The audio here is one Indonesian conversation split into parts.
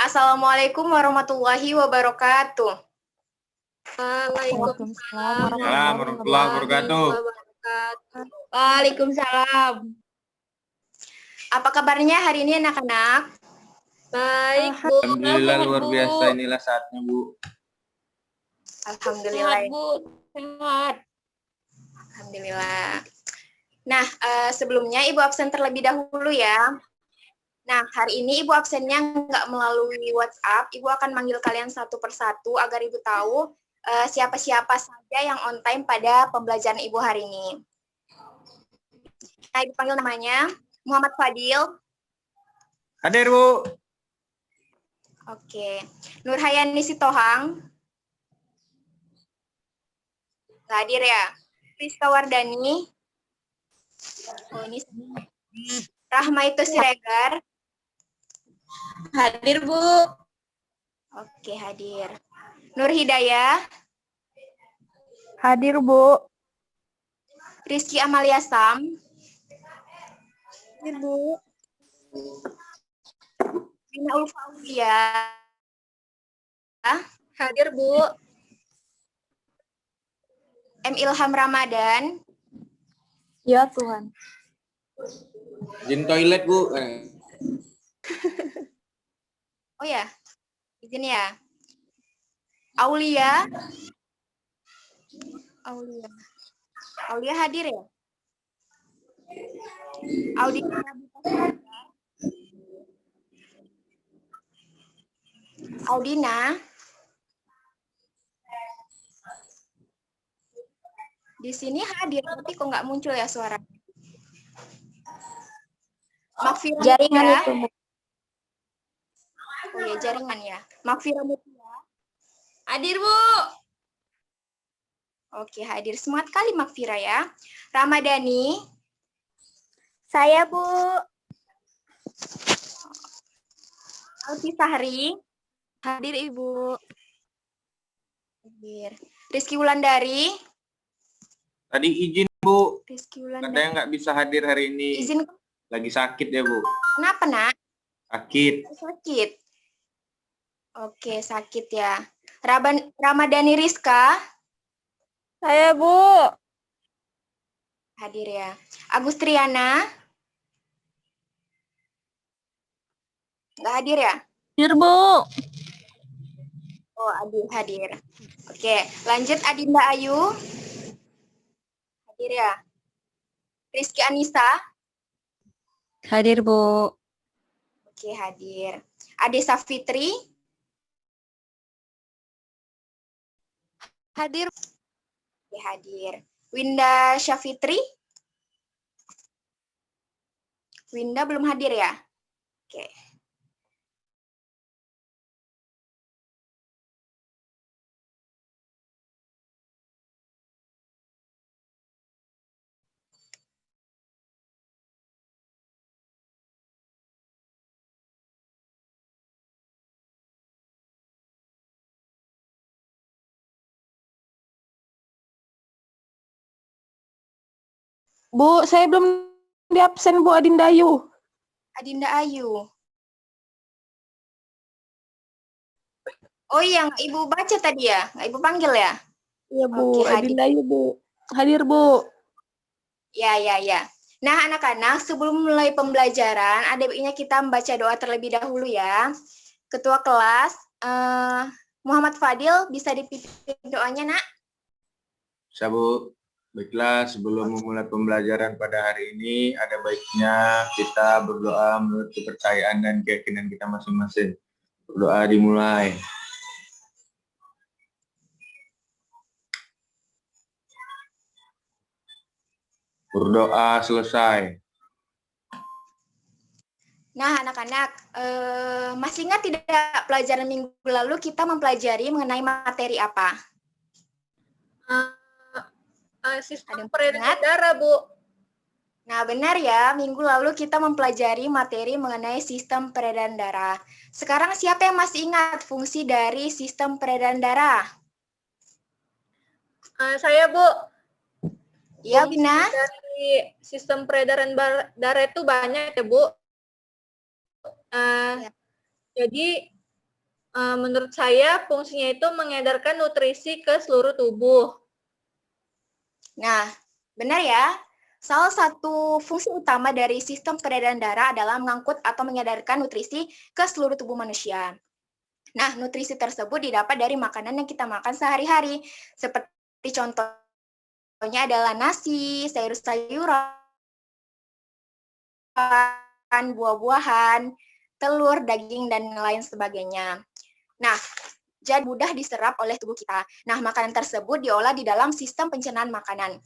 Assalamualaikum warahmatullahi wabarakatuh. Waalaikumsalam warahmatullahi wabarakatuh. Waalaikumsalam. Apa kabarnya hari ini anak-anak? Baik, Bu. Alhamdulillah luar biasa, inilah saatnya, Bu. Alhamdulillah. Sehat, Bu. Sehat. Alhamdulillah. Nah, sebelumnya Ibu absen terlebih dahulu ya. Nah, hari ini Ibu absennya nggak melalui WhatsApp. Ibu akan manggil kalian satu persatu agar Ibu tahu siapa-siapa saja yang on time pada pembelajaran Ibu hari ini. Nah, Ibu panggil namanya Muhammad Fadil. Hadir, Bu. Oke. Nurhayani Sitohang. Nggak hadir ya? Rizka Wardani. Oh, ini Rahma itu Siregar. Hadir, Bu. Oke, hadir. Nur Hidayah. Hadir, Bu. Rizky Amalia Sam. Hadir, Bu. Rina Ulfa Aulia. Hadir, Bu. M. Ilham Ramadan. Ya, Tuhan. Izin toilet, Bu. Oh ya, izin ya. Aulia. Aulia hadir ya? Audina. Di sini hadir, tapi kok nggak muncul ya suara? Makfira Jaringan Mutia. itu, Bu. Oh ya, jaringan ya. Makfira Mutia. Hadir, Bu. Oke, hadir. Semangat kali Makfira ya. Ramadhani. Saya, Bu. Alfi Sahri. Hadir, Ibu. Hadir. Rizky Wulandari. Tadi izin, Bu. Rizky Wulandari. Katanya nggak bisa hadir hari ini. Izin. Lagi sakit ya, Bu. Kenapa, Nak? Sakit. Sakit. Oke, sakit ya. Ramadhani Rizka. Saya, Bu. Hadir ya. Agustriana. Nggak hadir ya? Hadir, Bu. Oh, hadir. Oke, lanjut Adinda Ayu. Hadir ya. Rizky Anissa. Hadir, Bu. Oke, hadir. Ade Safitri. Hadir. Oke, hadir. Winda Syafitri. Winda belum hadir ya? Oke. Bu, saya belum di absen, Bu, Adinda Ayu. Adinda Ayu. Oh iya, nggak Ibu baca tadi ya? Nggak Ibu panggil ya? Iya, Bu. Oke, hadir. Adinda Ayu, Bu. Hadir, Bu. Ya. Nah, anak-anak, sebelum mulai pembelajaran, ada baiknya kita membaca doa terlebih dahulu ya. Ketua kelas, Muhammad Fadil, bisa dipimpin doanya, Nak? Bisa, Bu. Baiklah, sebelum memulai pembelajaran pada hari ini, ada baiknya kita berdoa menurut kepercayaan dan keyakinan kita masing-masing. Berdoa dimulai. Berdoa selesai. Nah, anak-anak, masih ingat tidak pelajaran minggu lalu kita mempelajari mengenai materi apa? Sistem peredaran darah, Bu. Nah, benar ya, minggu lalu kita mempelajari materi mengenai sistem peredaran darah. Sekarang siapa yang masih ingat fungsi dari sistem peredaran darah? Saya, Bu. Ya, Bina. Dari sistem peredaran darah itu banyak ya, Bu. Ya. Jadi Menurut saya, fungsinya itu mengedarkan nutrisi ke seluruh tubuh. Nah, benar ya. Salah satu fungsi utama dari sistem peredaran darah adalah mengangkut atau mengedarkan nutrisi ke seluruh tubuh manusia. Nah, nutrisi tersebut didapat dari makanan yang kita makan sehari-hari, seperti contohnya adalah nasi, sayur-sayuran, buah-buahan, telur, daging, dan lain sebagainya. Nah, jadi mudah diserap oleh tubuh kita. Nah, makanan tersebut diolah di dalam sistem pencernaan makanan.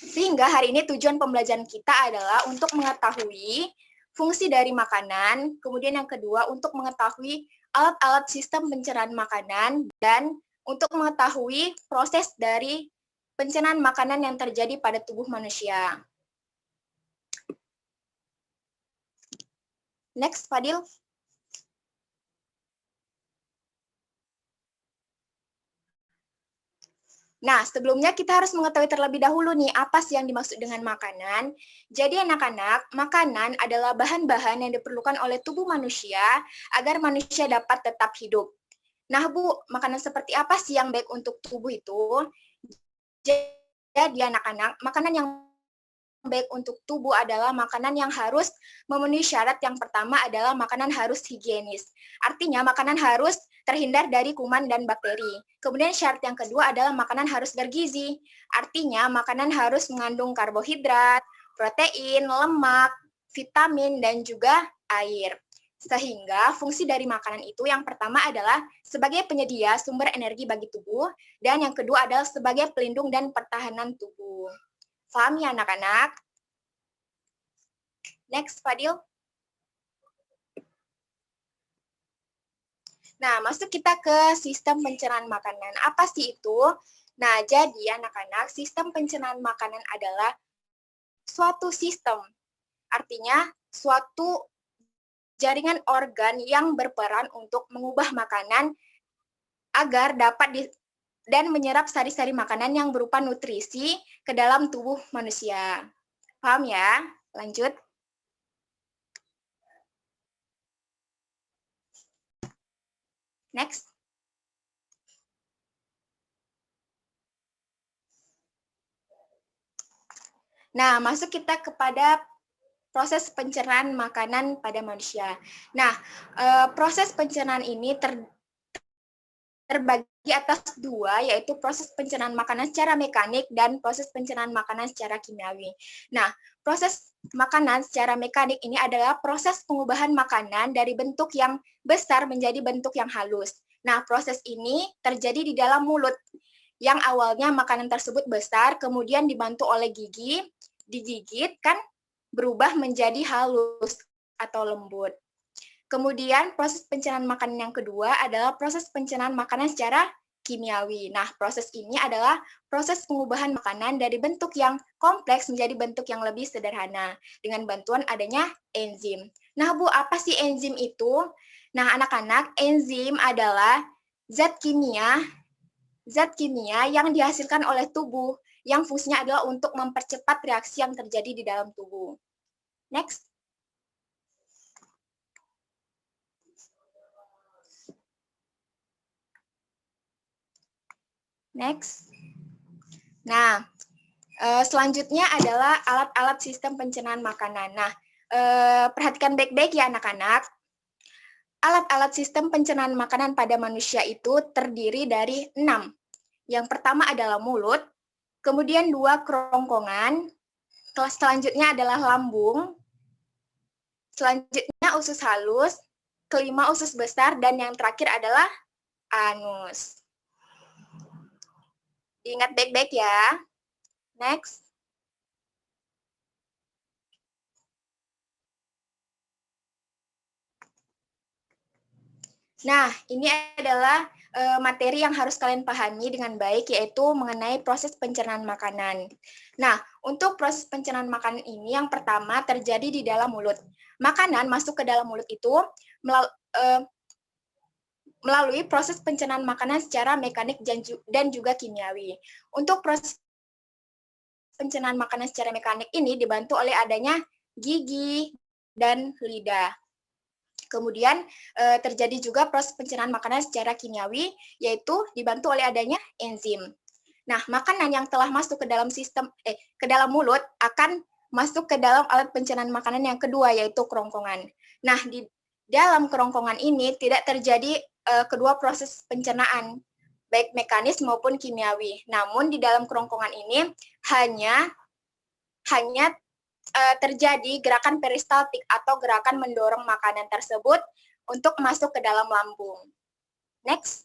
Sehingga hari ini tujuan pembelajaran kita adalah untuk mengetahui fungsi dari makanan, kemudian yang kedua untuk mengetahui alat-alat sistem pencernaan makanan, dan untuk mengetahui proses dari pencernaan makanan yang terjadi pada tubuh manusia. Next, Fadil. Nah, sebelumnya kita harus mengetahui terlebih dahulu nih, apa sih yang dimaksud dengan makanan. Jadi anak-anak, makanan adalah bahan-bahan yang diperlukan oleh tubuh manusia agar manusia dapat tetap hidup. Nah, Bu, makanan seperti apa sih yang baik untuk tubuh itu? Jadi anak-anak, makanan yang baik untuk tubuh adalah makanan yang harus memenuhi syarat. Yang pertama adalah makanan harus higienis. Artinya makanan harus terhindar dari kuman dan bakteri. Kemudian syarat yang kedua adalah makanan harus bergizi. Artinya makanan harus mengandung karbohidrat, protein, lemak, vitamin, dan juga air. Sehingga fungsi dari makanan itu yang pertama adalah sebagai penyedia sumber energi bagi tubuh, dan yang kedua adalah sebagai pelindung dan pertahanan tubuh. Paham ya anak-anak? Next, Fadil. Nah, masuk kita ke sistem pencernaan makanan. Apa sih itu? Nah, jadi anak-anak, sistem pencernaan makanan adalah suatu sistem. Artinya, suatu jaringan organ yang berperan untuk mengubah makanan agar dapat dan menyerap sari-sari makanan yang berupa nutrisi ke dalam tubuh manusia. Paham ya? Lanjut. Next. Nah, masuk kita kepada proses pencernaan makanan pada manusia. Nah, proses pencernaan ini terbagi atas dua, yaitu proses pencernaan makanan secara mekanik dan proses pencernaan makanan secara kimiawi. Nah, proses makanan secara mekanik ini adalah proses pengubahan makanan dari bentuk yang besar menjadi bentuk yang halus. Nah, proses ini terjadi di dalam mulut, yang awalnya makanan tersebut besar, kemudian dibantu oleh gigi, digigit, kan berubah menjadi halus atau lembut. Kemudian proses pencernaan makanan yang kedua adalah proses pencernaan makanan secara kimiawi. Nah, proses ini adalah proses pengubahan makanan dari bentuk yang kompleks menjadi bentuk yang lebih sederhana dengan bantuan adanya enzim. Nah, Bu, apa sih enzim itu? Nah, anak-anak, enzim adalah zat kimia yang dihasilkan oleh tubuh yang fungsinya adalah untuk mempercepat reaksi yang terjadi di dalam tubuh. Next. Next. Nah, selanjutnya adalah alat-alat sistem pencernaan makanan. Nah, perhatikan baik-baik ya anak-anak. Alat-alat sistem pencernaan makanan pada manusia itu terdiri dari 6. Yang pertama adalah mulut, kemudian 2 kerongkongan, kelas selanjutnya adalah lambung, selanjutnya usus halus, kelima usus besar, dan yang terakhir adalah anus. Ingat baik-baik ya. Next. Nah, ini adalah materi yang harus kalian pahami dengan baik, yaitu mengenai proses pencernaan makanan. Nah, untuk proses pencernaan makanan ini, yang pertama terjadi di dalam mulut. Makanan masuk ke dalam mulut itu melalui proses pencernaan makanan secara mekanik dan juga kimiawi. Untuk proses pencernaan makanan secara mekanik ini dibantu oleh adanya gigi dan lidah. Kemudian terjadi juga proses pencernaan makanan secara kimiawi, yaitu dibantu oleh adanya enzim. Nah, makanan yang telah masuk ke dalam ke dalam mulut akan masuk ke dalam alat pencernaan makanan yang kedua, yaitu kerongkongan. Nah, di dalam kerongkongan ini tidak terjadi kedua proses pencernaan, baik mekanis maupun kimiawi. Namun di dalam kerongkongan ini hanya terjadi gerakan peristaltik atau gerakan mendorong makanan tersebut untuk masuk ke dalam lambung. Next.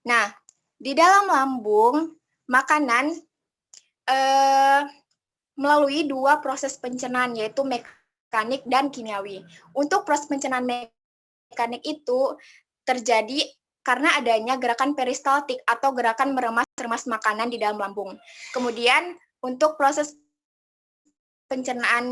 Nah, di dalam lambung, makanan melalui dua proses pencernaan, yaitu mekanik dan kimiawi. Untuk proses pencernaan mekanik itu terjadi karena adanya gerakan peristaltik atau gerakan meremas-remas makanan di dalam lambung. Kemudian, untuk proses pencernaan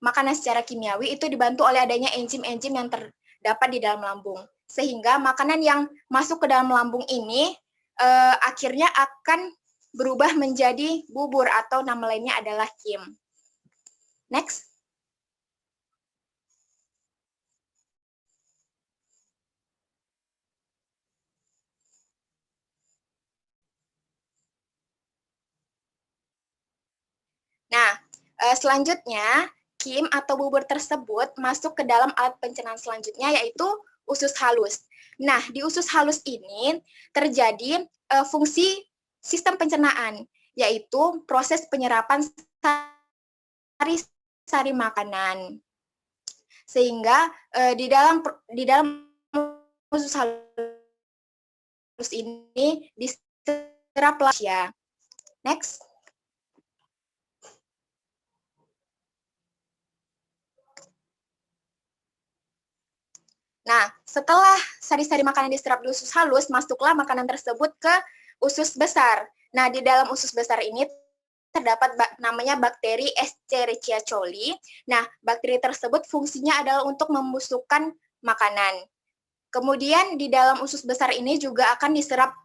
makanan secara kimiawi itu dibantu oleh adanya enzim-enzim yang terdapat di dalam lambung. Sehingga makanan yang masuk ke dalam lambung ini akhirnya akan berubah menjadi bubur atau nama lainnya adalah kim. Next. Nah, selanjutnya kim atau bubur tersebut masuk ke dalam alat pencernaan selanjutnya, yaitu usus halus. Nah, di usus halus ini terjadi fungsi sistem pencernaan, yaitu proses penyerapan sari-sari makanan. Sehingga di dalam usus halus ini diserap ya. Next. Nah, setelah sari-sari makanan diserap di usus halus, masuklah makanan tersebut ke usus besar. Nah, di dalam usus besar ini terdapat namanya bakteri Escherichia coli. Nah, bakteri tersebut fungsinya adalah untuk membusukkan makanan. Kemudian di dalam usus besar ini juga akan diserap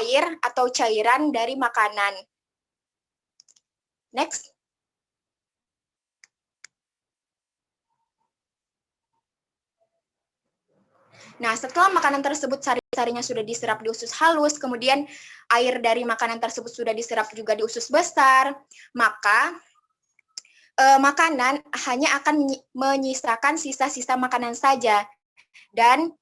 air atau cairan dari makanan. Next. Nah, setelah makanan tersebut sari-sarinya sudah diserap di usus halus, kemudian air dari makanan tersebut sudah diserap juga di usus besar, maka makanan hanya akan menyisakan sisa-sisa makanan saja. Dan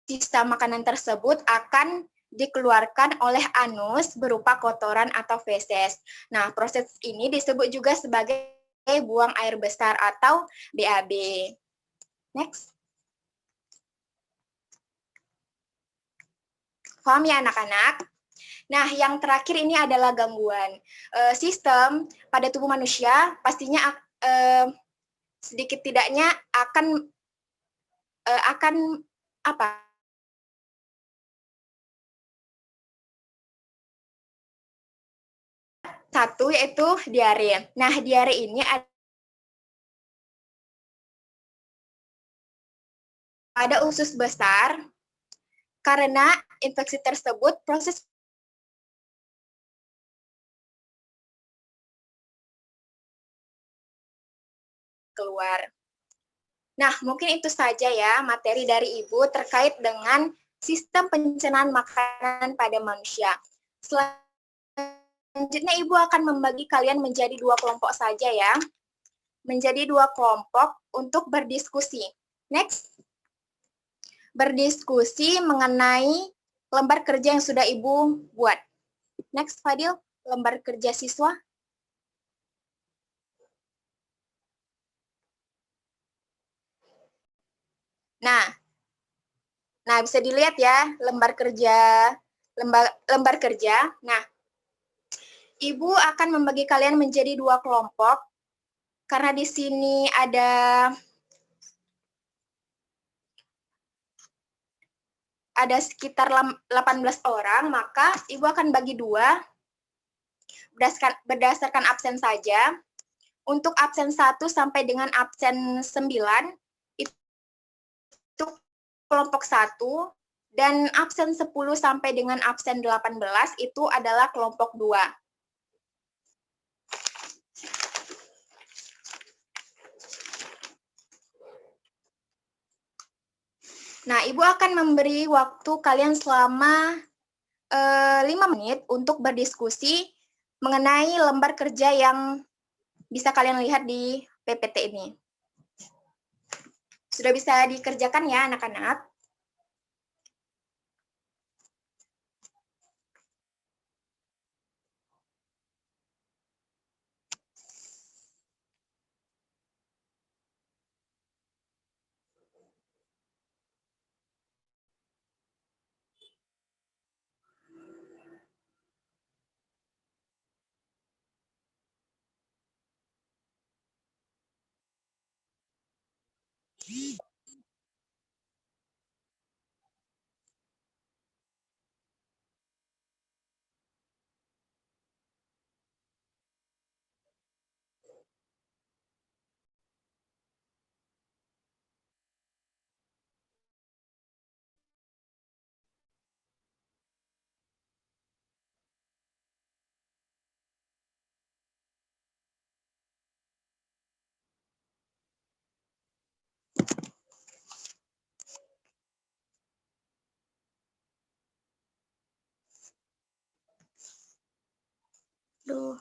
sisa makanan tersebut akan dikeluarkan oleh anus berupa kotoran atau feses. Nah, proses ini disebut juga sebagai buang air besar atau BAB. Next. Paham ya anak-anak? Nah, yang terakhir ini adalah gangguan. Sistem pada tubuh manusia pastinya sedikit tidaknya akan apa? Satu yaitu diare. Nah, diare ini ada usus besar. Karena infeksi tersebut, proses keluar. Nah, mungkin itu saja ya materi dari Ibu terkait dengan sistem pencernaan makanan pada manusia. Selanjutnya Ibu akan membagi kalian menjadi dua kelompok saja ya. Menjadi dua kelompok untuk berdiskusi. Next. Berdiskusi mengenai lembar kerja yang sudah Ibu buat. Next, Fadil, lembar kerja siswa. Nah, bisa dilihat ya lembar kerja. Nah, Ibu akan membagi kalian menjadi dua kelompok karena di sini ada sekitar 18 orang, maka Ibu akan bagi dua berdasarkan absen saja. Untuk absen 1 sampai dengan absen 9 itu kelompok 1, dan absen 10 sampai dengan absen 18 itu adalah kelompok 2. Nah, Ibu akan memberi waktu kalian selama 5 menit untuk berdiskusi mengenai lembar kerja yang bisa kalian lihat di PPT ini. Sudah bisa dikerjakan ya, anak-anak? Duh.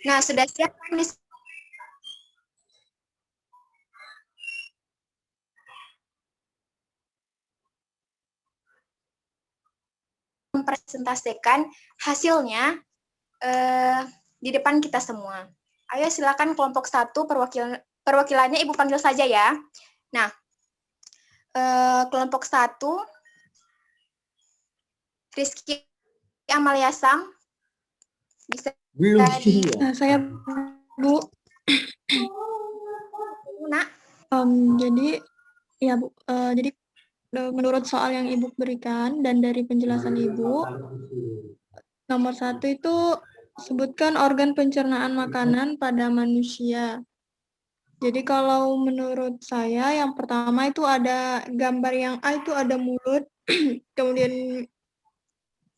Nah, sudah siap kan, Miss? Mempresentasikan hasilnya di depan kita semua. Ayo silakan kelompok 1 perwakilannya Ibu panggil saja ya. Nah, kelompok 1 Rizky Amalia Sam bisa Belum di Nah, saya Bu, Nak. jadi ya Bu, jadi menurut soal yang Ibu berikan dan dari penjelasan Ibu, nomor 1 itu sebutkan organ pencernaan makanan pada manusia. Jadi kalau menurut saya yang pertama itu ada gambar yang A itu ada mulut, kemudian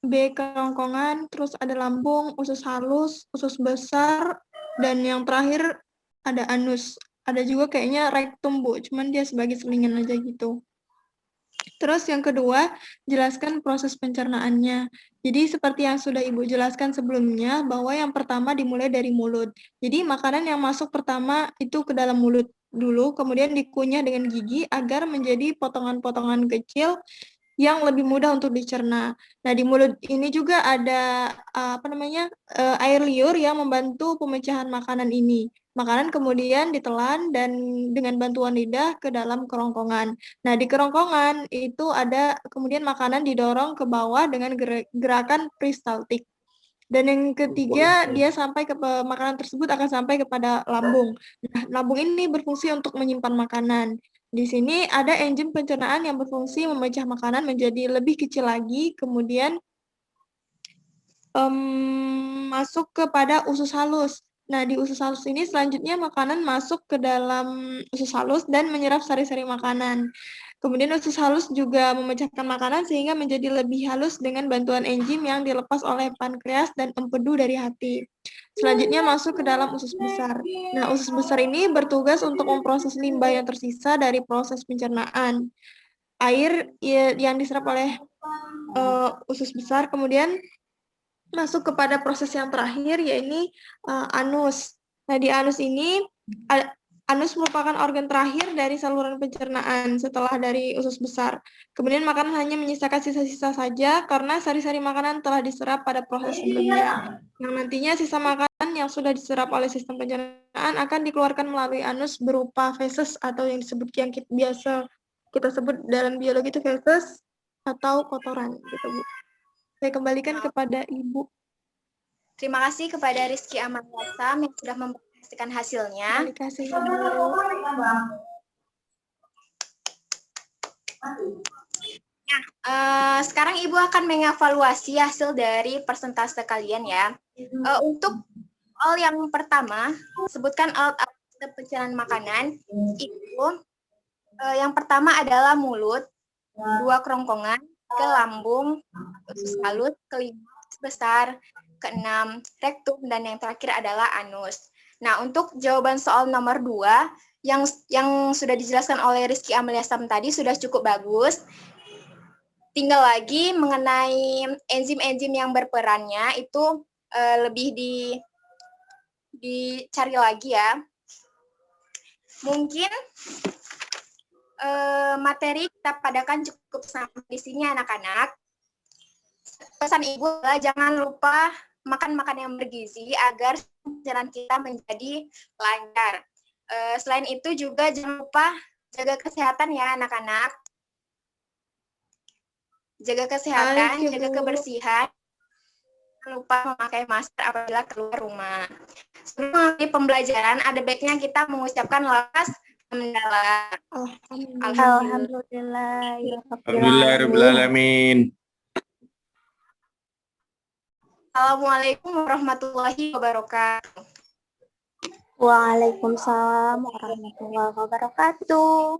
B kerongkongan, terus ada lambung, usus halus, usus besar, dan yang terakhir ada anus. Ada juga kayaknya rektum, Bu, cuman dia sebagai selingan aja gitu. Terus yang kedua, jelaskan proses pencernaannya. Jadi seperti yang sudah Ibu jelaskan sebelumnya, bahwa yang pertama dimulai dari mulut. Jadi makanan yang masuk pertama itu ke dalam mulut dulu, kemudian dikunyah dengan gigi agar menjadi potongan-potongan kecil yang lebih mudah untuk dicerna. Nah, di mulut ini juga ada air liur yang membantu pemecahan makanan ini. Makanan kemudian ditelan dan dengan bantuan lidah ke dalam kerongkongan. Nah, di kerongkongan itu ada kemudian makanan didorong ke bawah dengan gerakan peristaltik. Dan yang ketiga, dia sampai ke makanan tersebut akan sampai kepada lambung. Nah, lambung ini berfungsi untuk menyimpan makanan. Di sini ada enzim pencernaan yang berfungsi memecah makanan menjadi lebih kecil lagi, kemudian masuk kepada usus halus. Nah, di usus halus ini selanjutnya makanan masuk ke dalam usus halus dan menyerap sari-sari makanan. Kemudian usus halus juga memecahkan makanan sehingga menjadi lebih halus dengan bantuan enzim yang dilepas oleh pankreas dan empedu dari hati. Selanjutnya masuk ke dalam usus besar. Nah, usus besar ini bertugas untuk memproses limbah yang tersisa dari proses pencernaan. Air yang diserap oleh usus besar kemudian masuk kepada proses yang terakhir, yaitu anus. Nah, di anus ini, anus merupakan organ terakhir dari saluran pencernaan setelah dari usus besar. Kemudian makanan hanya menyisakan sisa-sisa saja karena sari-sari makanan telah diserap pada proses sebelumnya. Yang nantinya sisa makanan yang sudah diserap oleh sistem pencernaan akan dikeluarkan melalui anus berupa feses atau yang biasa kita sebut dalam biologi itu feses atau kotoran gitu, Bu. Saya kembalikan kepada Ibu. Terima kasih kepada Rizky Amalia Sam yang sudah mempresentasikan hasilnya. Terima kasih, Ibu. Nah, sekarang Ibu akan mengevaluasi hasil dari persentase kalian ya. Untuk soal yang pertama, sebutkan alat pencernaan makanan. Itu yang pertama adalah mulut, 2 kerongkongan, ke lambung, usus halus, kelima besar, keenam rektum, dan yang terakhir adalah anus. Nah, untuk jawaban soal nomor 2, yang sudah dijelaskan oleh Rizky Ameliasam tadi sudah cukup bagus. Tinggal lagi mengenai enzim-enzim yang berperannya itu lebih dicari lagi ya. Mungkin materi kita padakan cukup sampai di sini anak-anak. Pesan ibu adalah jangan lupa makan yang bergizi agar jalan kita menjadi lancar. Selain itu juga jangan lupa jaga kesehatan ya anak-anak. Jaga kesehatan, Baik, jaga Ibu. kebersihan. Jangan lupa memakai masker apabila keluar rumah. Sebelum mengakhiri pembelajaran, ada baiknya kita mengucapkan lafaz hamdalah. Alhamdulillah. Alhamdulillahirrahmanirrahim. Assalamualaikum warahmatullahi wabarakatuh. Waalaikumsalam warahmatullahi wabarakatuh.